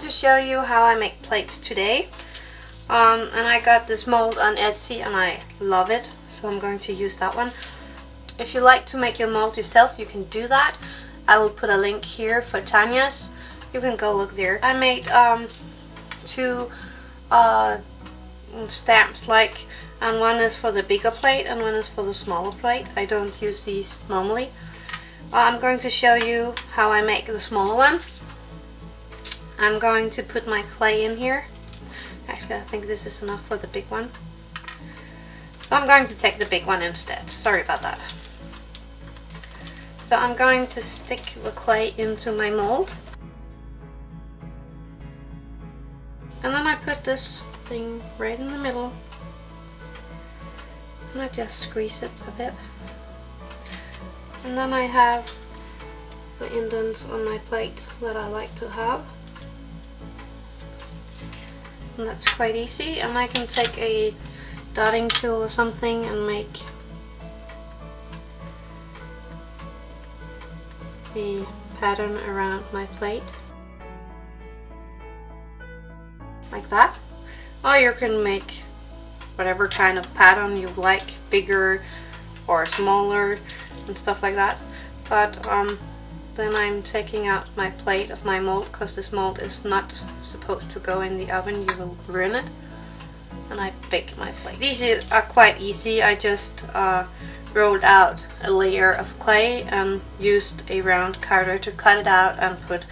Show you how I make plates today, and I got this mold on Etsy and I love it, so I'm going to use that one. If you like to make your mold yourself, you can do that. I will put a link here for Tanya's. You can go look there. I made two stamps, and one is for the bigger plate and one is for the smaller plate. I don't use these normally. I'm going to show you how I make the smaller one. I'm going to put my clay in here. Actually, I think this is enough for the big one. So I'm going to take the big one instead. Sorry about that. So I'm going to stick the clay into my mold. And then I put this thing right in the middle. And I just squeeze it a bit. And then I have the indents on my plate that I like to have. And that's quite easy, and I can take a dotting tool or something and make a pattern around my plate like that. Or you can make whatever kind of pattern you like, bigger or smaller and stuff like that. But then I'm taking out my plate of my mold, because this mold is not supposed to go in the oven, you will ruin it. And I bake my plate. These are quite easy. I just rolled out a layer of clay and used a round cutter to cut it out and put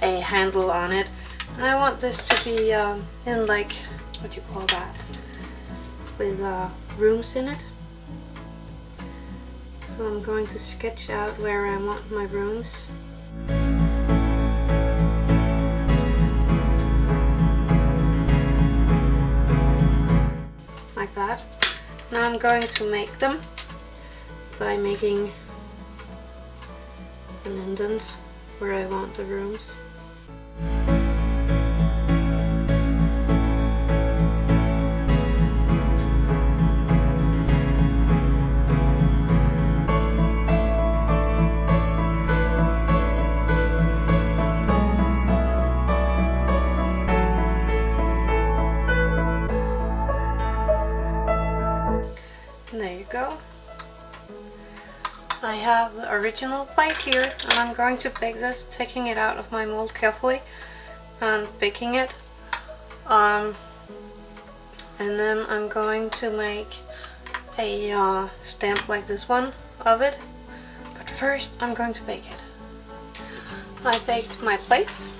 a handle on it. And I want this to be in, like, what do you call that, with rooms in it. So I'm going to sketch out where I want my rooms. Like that. Now I'm going to make them by making an indent where I want the rooms. There you go. I have the original plate here, and I'm going to bake this, taking it out of my mold carefully and baking it. And then I'm going to make a stamp like this one of it. But first I'm going to bake it. I baked my plates,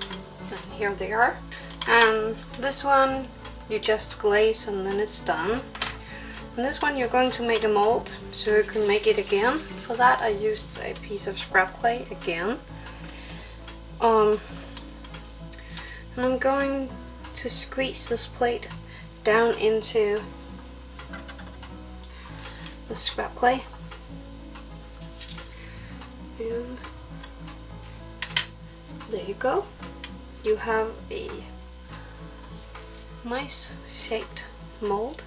and here they are. And this one you just glaze and then it's done. And this one you're going to make a mold, so you can make it again. For that I used a piece of scrap clay again. And I'm going to squeeze this plate down into the scrap clay. And there you go. You have a nice shaped mold.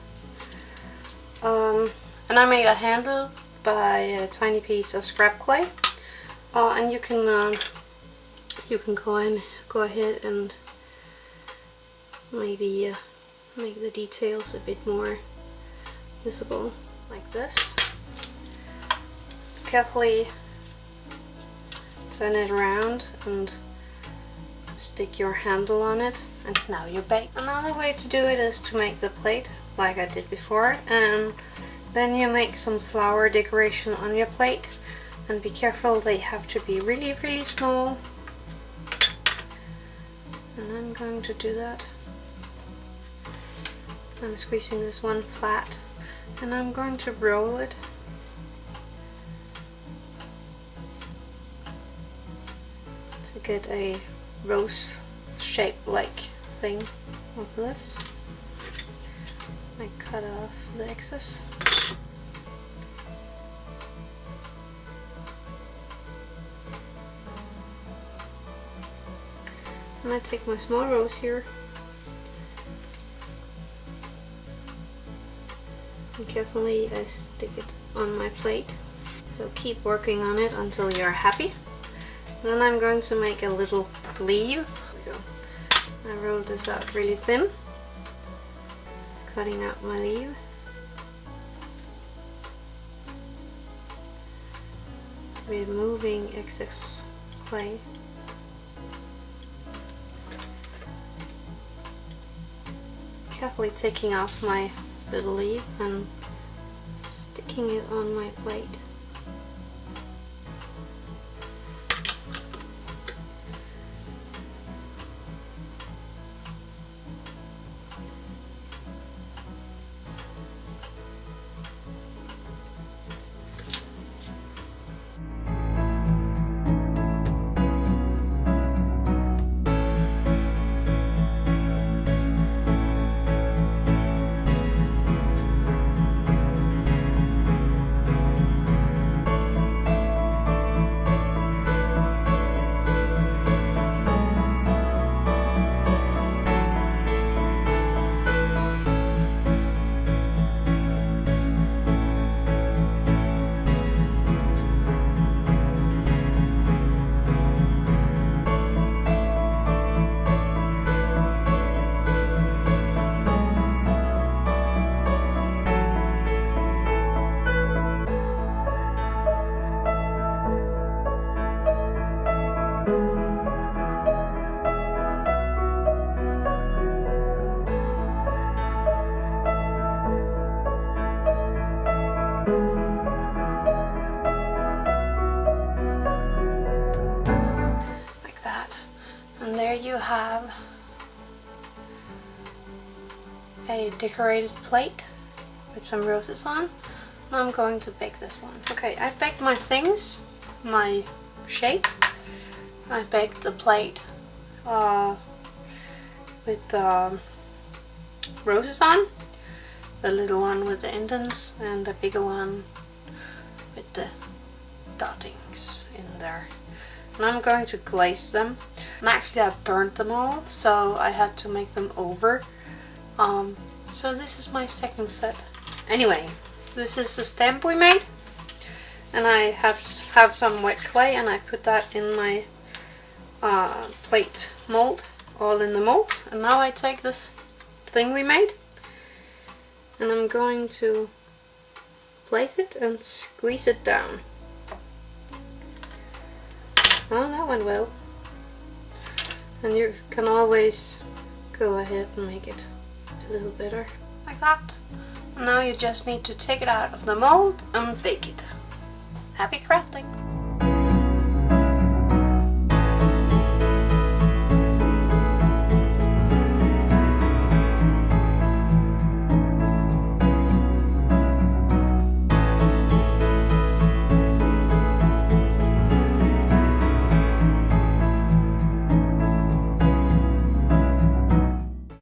And I made a handle by a tiny piece of scrap clay. And you can go ahead and maybe make the details a bit more visible, like this. Carefully turn it around and stick your handle on it, and now you're baked. Another way to do it is to make the plate like I did before, and then you make some flower decoration on your plate, and be careful, they have to be really, really small. And I'm going to do that. I'm squeezing this one flat, and I'm going to roll it to get a rose shape like thing of this. I cut off the excess. And I take my small rose here and carefully I stick it on my plate. So keep working on it until you're happy. Then I'm going to make a little leaf. There we go. I roll this out really thin, cutting out my leaf. Removing excess clay. Carefully taking off my little leaf and sticking it on my plate. You have a decorated plate with some roses on. Now I'm going to bake this one. Okay, I baked my things, my shape. I baked the plate with the roses on, the little one with the indents, and the bigger one with the dottings in there. And I'm going to glaze them. And actually I burnt them all, so I had to make them over. So this is my second set. Anyway, this is the stamp we made. And I have some wet clay, and I put that in my plate mold, all in the mold. And now I take this thing we made, and I'm going to place it and squeeze it down. Oh, that went well. And you can always go ahead and make it a little better, like that. And now you just need to take it out of the mold and bake it. Happy crafting!